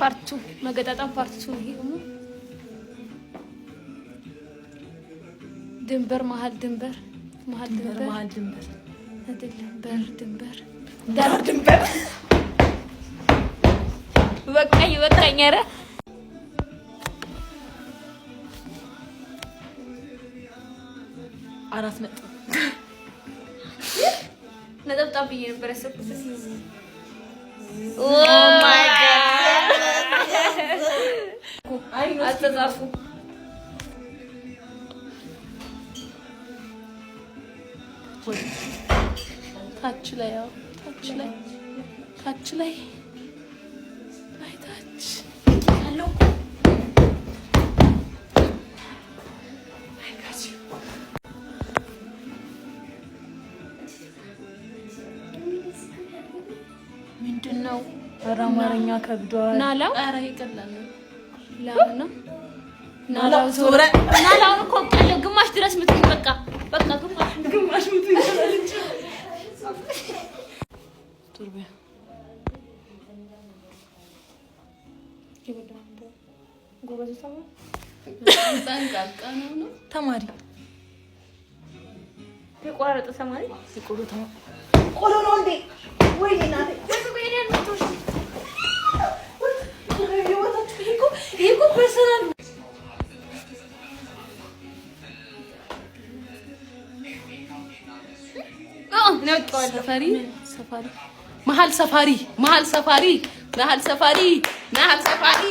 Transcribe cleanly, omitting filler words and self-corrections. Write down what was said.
ፓርቱ መገጣጣም ፓርቱ ይሄሙ ድንበር መሀል ድንበር ድንበር በቃኝ ኧረ አራት ነጥብ ብዬ ነበር ያሰብኩት ኦ ማይ ጋድ አትጻፉ ታች ላይ ታች አሎ ምንድነው አማርኛ ከብዷል ናላው ኧረ ይቀላል ላውና ናላው ዞረ ናላው እኮ ቀለ ግማሽ ድረስ ምትይ በቃ ግማሽ ምትይ ይችላልች ቱርቢያ ጎበዝ ተማሪ የቆራረጠ ተማሪ ቆሎ ነው እንዴ ወይ እናቴ ይሄኮ ፐርሰናል ሰፋሪ መሀል ሰፋሪ